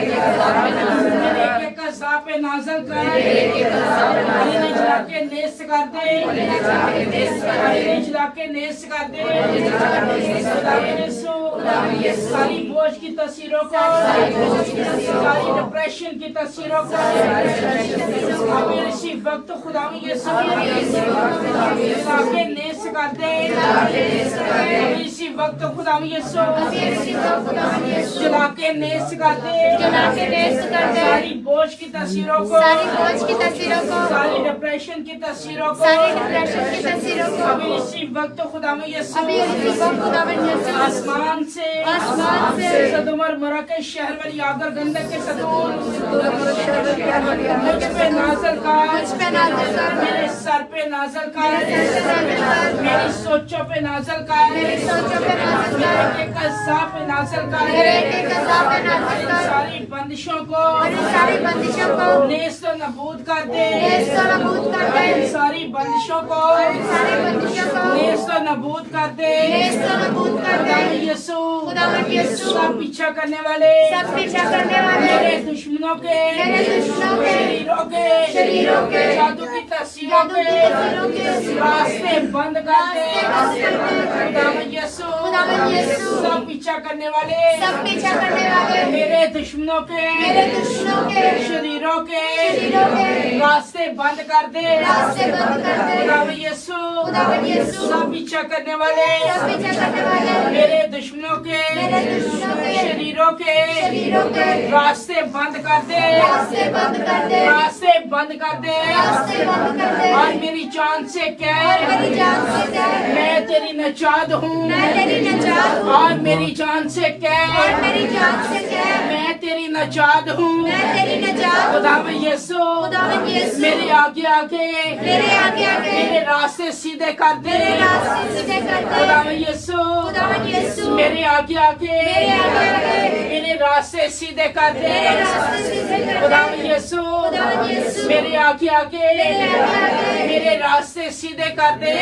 के ज़ा पे नाज़िल कर, इन्हें जला के नेस्त कर दे, इन्हें जला के नेस्त कर दे। खुदा यीशु सारी बोझ की तस्वीरों को, सारी डिप्रेशन की तस्वीरों को अभी इसी वक्त खुदा में यीशु जला के नेस्त कर दे। अभी इसी वक्त खुदा में यीशु जला के नेस्त कर दे। सारी बोझ की तस्वीरों को, सारी डिप्रेशन की तस्वीरों को अभी इसी वक्त खुदा में यीशु आसमान से सदुमर मरा के शहर वाली आगर गंधक के सतून मुझ पे नाज़िल कर, मेरे सर पे नाज़िल कर, मेरी सोचों पे नाज़िल कर, मेरे कज़ा पे नाज़िल कर। सारी बंदिशों को नेस्त व नबूद कर दे, सारी बंदिशों को नेस्त व नबूद कर दे। यीशु सब पीछा करने वाले मेरे दुश्मनों के शरीरों के जादू की तस्वीरों के रास्ते बंद कर दे। यीशु सब पीछा करने वाले मेरे दुश्मनों के शरीरों के रास्ते बंद कर दे। यीशु सब पीछा करने वाले मेरे दुश्मनों के शरीर शरीरों के रास्ते बंद कर दे, रास्ते बंद कर दे। और मेरी जान से कह मैं तेरी नजात हूँ। और मेरी जान से कह मैं तेरी नजात हूँ। खुदावन यीशु मेरे आगे आगे मेरे रास्ते सीधे कर दे। खुदावन यीशु मेरे आगे आगे मेरे रास्ते सीधे कर दे। खुदावन यीशु मेरे आगे आगे मेरे रास्ते सीधे कर दे।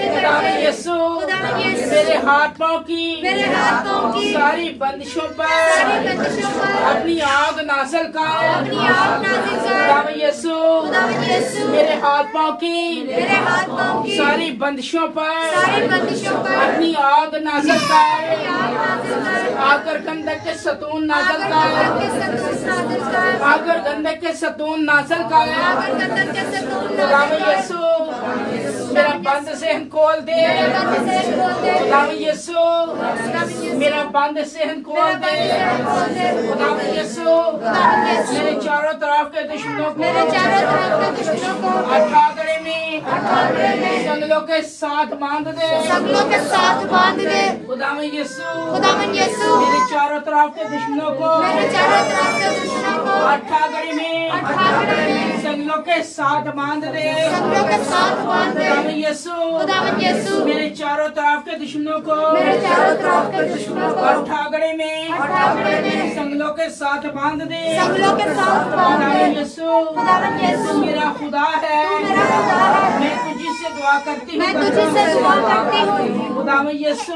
खुदावन यीशु मेरे हाथ पाँव की सारी बंदिशों पर अपनी आग नाज़िल कर। खुदावन यीशु मेरे हाथ पाँव की सारी बंदिशों पर अपनी आग नाज़िल कर। आकर गंधक के सतून नाज़िल कर। आकर गंधक के सतून नाज़िल कर। खुदावन यीशु मेरा बंद सहन खोल दे। खुदावन यीशु मेरा बंद सहन खोल दे। खुदावन यीशु मेरे चारों तरफ के दुश्मनों को अठागड़े में जंगलों के साथ बांध दे। खुदावन यीशु मेरे चारों तरफ के दुश्मनों को अठागड़े में जंगलों के साथ बांध दे। खुदावन यीशु मेरे चारों तरफ के दुश्मनों को अठागड़े में जंगलों के साथ बांध दे। खुदावन यीशु मेरा खुदा है। मैं तुझी से दुआ करती हूँ। खुदावन यीशु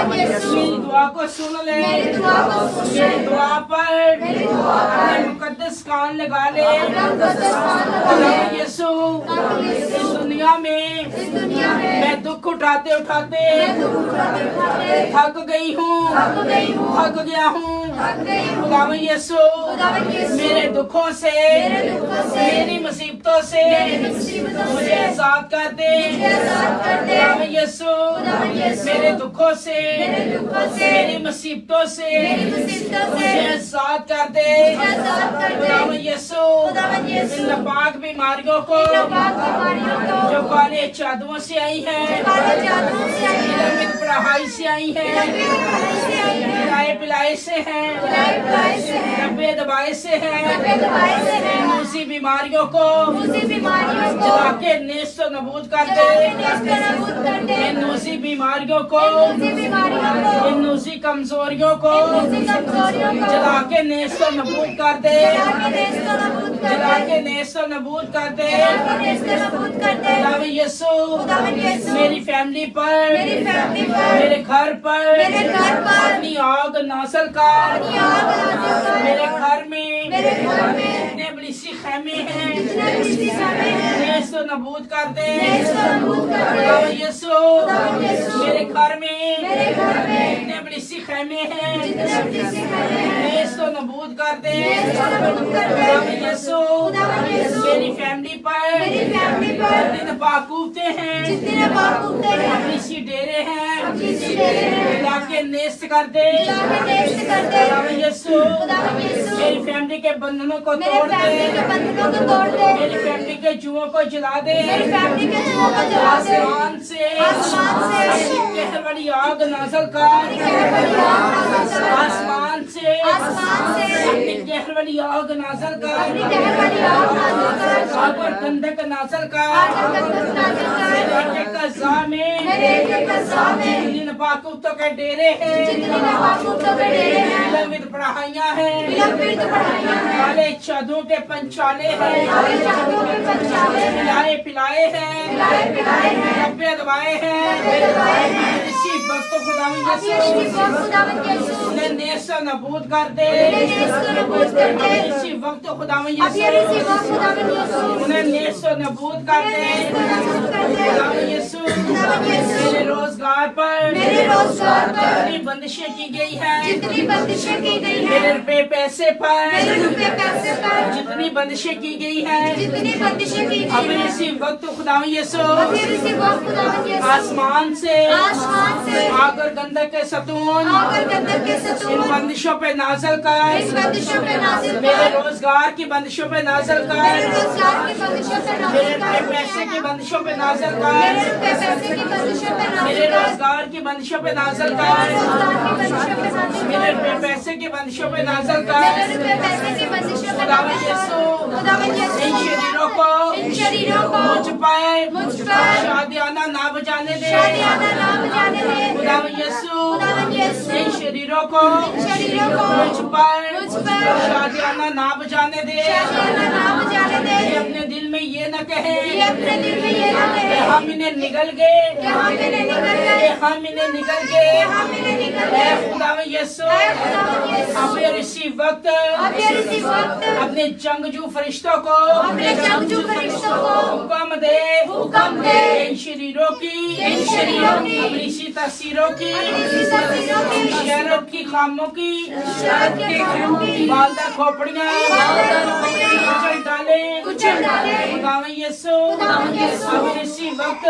मेरी दुआ को सुन ले। मेरी दुआ पर अपने मुकद्दस कान लगा ले। खुदावन यीशु इस दुनिया में मैं दुख उठाते उठाते थक गई हूँ, थक गया हूँ। खुदावन यीशु मेरे दुखों से मेरी मुसीबतों से मुझे आजाद कर दे। खुदावन यीशु मेरे दुखों से मेरी मुसीबतों से मुझे आजाद कर दे। खुदावन यीशु इन नापाक बीमारियों को जो काले जादुओं से आई है, पढ़ाई से आई है, खिलाए पिलाए से है, दबे दबाए से है। उसी बीमारियों को जला के नेस्त नबूद कर दे। इन उसी बीमारियों को इन उसी कमजोरियों को जला के नेस्त नबूद कर दे। जला के नेस्त नबूद कर दे। खुदावन यीशु मेरी फैमिली पर मेरे घर पर अपनी आग नाज़िल कर। मेरे घर में जितने बड़ी सी खैमे हैं नेस्त नबूद कर दे। खुदावन यीशु मेरे घर में जितने बड़ी सी खैमे हैं नेस्त नबूद कर दे। खुदावन यीशु मेरी फैमिली पर जितने बाकूफते हैं अपनी सी डेरे हैं इलाके नेस्त कर दे। खुदावन यीशु मेरी फैमिली के बंधनों को तोड़ दे। मेरी फैमिली के जुओं को जला दे। आसमान से कहर वाली आग नाज़िल कर। आसमान से अपनी कहर वाली आग नाज़िल कर। आग और गंधक नाज़िल कर। मेरे कज़ा में जिन बाकूफतों के डेरे हैं विलंबित पढ़ाइयाँ हैं, काले जादू के पंचाले हैं, खिलाए पिलाए हैं, दबे दबाए हैं। इसी वक्त खुदावन यीशु उन्हें नेस्त नबूद कर दे। इसी वक्त खुदावन यीशु उन्हें नेस्त नबूद कर दे। खुदावन यीशु मेरे रोजगार पर जितनी बंदिशें की गई है, मेरे रुपए पैसे पर जितनी बंदिशें की गई है, अब इसी वक्त खुदावन यीशु आसमान से आग और गंधक गंधक के सतून आकर गंधक के इन सतून बंदिशों पे नाजल कर, इस बंदिशों पे नाज़िल मेरे कर, रोजगार की बंदिशों पे नाजल मेरे कर, रोजगार की बंदिशों पे मेरे नाज़िल कर, पैसे की बंदिशों पे नाजल मेरे कर, पैसे की बंदिशों पे मेरे नाज़िल कर, रोजगार की बंदिशों पे नाजल कर, रोजगार की बंदिशों पे नाज़िल मेरे कर, पैसे की बंदिशों पे नाजल कर। मेरे पैसे की बंदिशों पे खुदावंद नाज़िल यीशु, कर, खुदावंद इन यीशु शरीरों को इन शरीरों को मुझ पर मुझ पर शादियाना ना बजाने दे। शादियाना ना बजाने दे। खुदावंद यीशु, खुदावंद यीशु इन शरीरों को शरीरों को मुझ पर मुझ पर शादियाना ना बजाने दे। शादियाना ना बजाने दे। ये अपने दिल में ये न कहे ये अपने दिल में ये ना कि कहे हम इन्हें निगल गए, कि हम इन्हें निकल कि गए, हम इन्हें निगल गए। हम इन्हें निकल ऐ गए। खुदावंद यीशु, ऐ खुदावंद यीशु, अब ये इसी वक्त अब ये इसी वक्त अपने जंगजू फरिश्तों को अपने जंगजू फरिश्तों को हुक्म दे, हुक्म दे, इन शरीरों की इन शरीरों की, अपनी सी तस्वीरों की, इसी तस्वीरों की, शहरों की खामों की, शहर के खानों की, बालदार खोपड़ियां कुचल डाले। कुचल डाले। खुदावंद यीशु, खुदावंद यीशु, अब इसी वक्त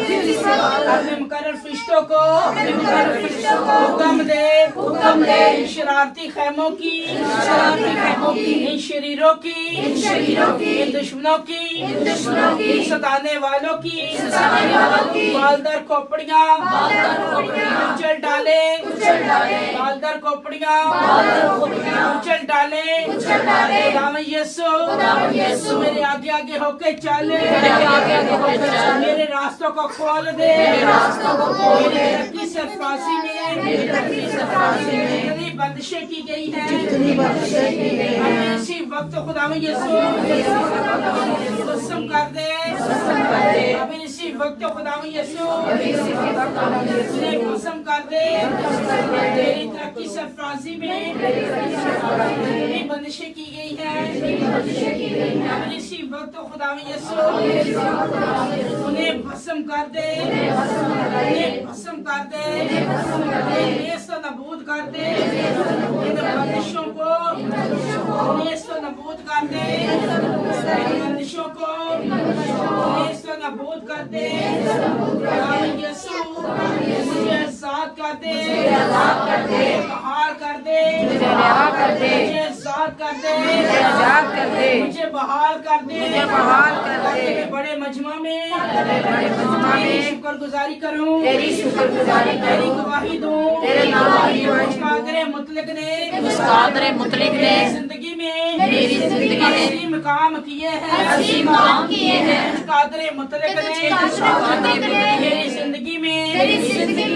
इसी वक्त अपने मुकर्रर फरिश्तों को अपने मुकर्रर फरिश्तों को हुक्म दे, हुक्म दे, इन शरारती खैमों की, शरारती खैमों की, इन शरीरों की, इन शरीरों की, इन दुश्मनों की, इन दुश्मनों की, इन सताने वालों की, सताने वालों की, बालदार खोपड़ियां बालदार खोपड़ियां कुचल डाले, कुचल डाले, बालदार खोपड़ियां बालदार खोपड़ियां कुचल डाले। कुचल डाले। खुदावंद यीशु, खुदावंद यीशु, मेरे आगे आगे होके चल, मेरे आगे आगे होके चल, मेरे रास्तों को खोल दे, मेरे रास्तों को खोल दे, मेरी तरक्की सरफराजी में, मेरी तरक्की सरफराजी में जितनी बंदिशें की गई हैं, जितनी बंदिशें की गई हैं, हमें इसी वक्त खुदावंद यीशु कसम कर दे, हमें इसी वक्त खुदावंद यीशु उन्हें कसम कर दे, मेरी तरक्की सरफराजी में जितनी बंदिशें की गई हैं, हमें इसी वक्त खुदावंद यीशु उन्हें भस्म कर दे, उन्हें भस्म कर दे, उन्हें नेस्त नबूद कर दे, इन बंदिशों को नेस्त नबूद कर दे, इन बंदिशों को नेस्त नबूद कर दे। खुदावंद यीशु मुझे आज़ाद कर दे, बहाल कर दे, मुझे आज़ाद कर दे, मुझे बहाल कर दे, तेरे बड़े मजमा में तेरी शुक्रगुजारी करूं, तेरी गवाही दूं, कादरे मुतलक ने जिंदगी में अजीम काम किए हैं, कादरे मुतलक ने मेरी जिंदगी में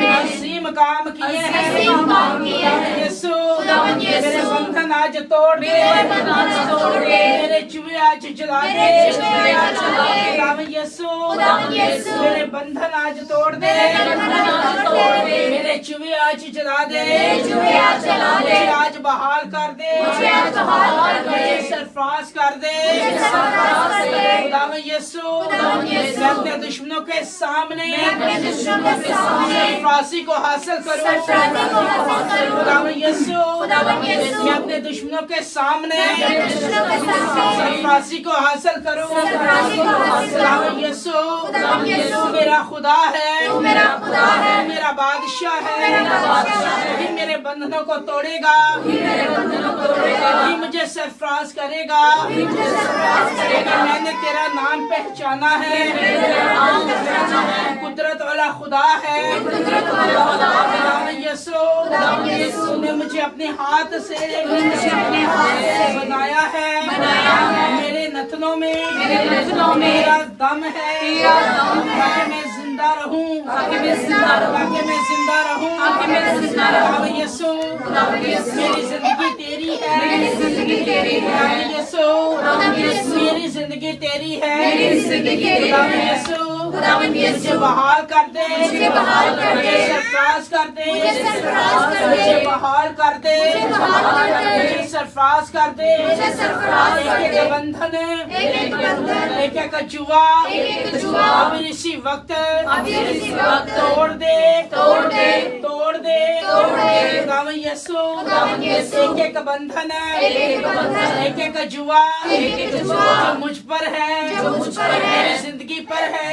अजीम काम किए हैं। यीशु मेरे बंधन आज तोड़ दे, मेरे चुहे आज जला दे, खुदावंद यीशु मेरे बंधन आज तोड़ दे, मेरे चुहे आज जला दे, मुझे आज बहाल कर दे, मुझे सरफराज कर दे। खुदावंद यीशु मैं अपने दुश्मनों के सामने सरफराजी को हासिल करूं। खुदावंद यीशु मैं अपने दुश्मनों के सामने सरफराजी को हासिल करूं। खुदावंद यीशु मेरा खुदा है, मेरा बादशाह है, वही मेरे बंधनों को तोड़ेगा, वही मुझे सरफराज करेगा, मैंने तेरा नाम पहचाना है, कुदरत वाला खुदा है। यीशु ने मुझे अपने हाथ से बनाया है, मेरे नथनों में मेरा दम है, ताकि मैं जिंदा रहूं, ताकि मैं जिंदा रहूं। यीशु मेरी जिंदगी तेरी है, यीशु मेरी जिंदगी तेरी है। यीशु मुझे बहाल कर दे, मुझे सरफराज कर दे, मुझे बहाल कर दे, मुझे सरफराज कर दे। एक बंधन एक जुआ अब इसी वक्त तोड़ दे, खुदावंद यीशु एक बंधन एक जुआ जो मुझ पर है, मेरी जिंदगी पर है,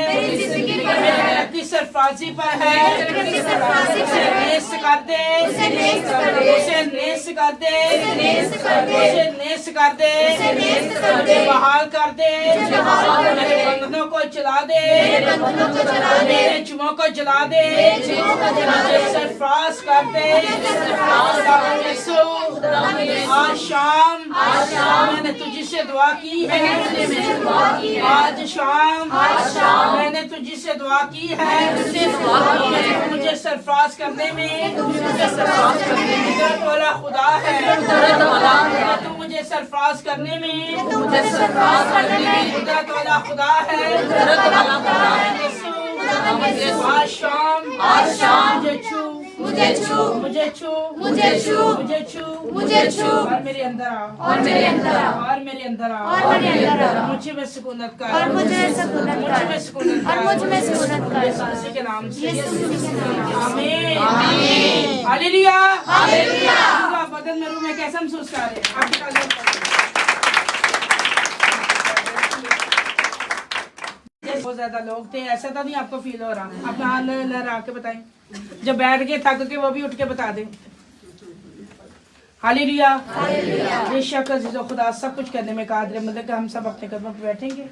मेरी सरफराजी पर है, کر دے اسے نیست کر دے اسے نیست کر دے مجھے بحال کر دے میرے بندھنوں کو چلا دے میرے چموں کو جلا دے مجھے سرفراز کر دے آج شام میں نے تجھ سے دعا کی ہے آج شام میں نے تجھ سے دعا کی ہے مجھے سرفراز کرنے میں قدرت والا خدا ہے تو مجھے سرفراز کرنے میں قدرت والا خدا ہے آج شام مجھے چھو اور میرے اندر آ اور میرے اندر آ مجھے میں سکونت کر مجھے میں سکونت کر یسوع مسیح کے نام سے آمین ہاللویا بدن میں روح میں کیسا محسوس کر رہے ہیں آپ کی تعریف کریں بہت زیادہ لوگ تھے ایسا تو نہیں آپ کو فیل ہو رہا اپنا ہاتھ لہرا کے بتائیں جب بیٹھ کے تھک کے وہ بھی اٹھ کے بتا دیں ہاللویا بے شک عزیز و خدا سب کچھ کرنے میں قادر ہے مطلب کہ ہم سب اپنے قدموں پہ بیٹھیں گے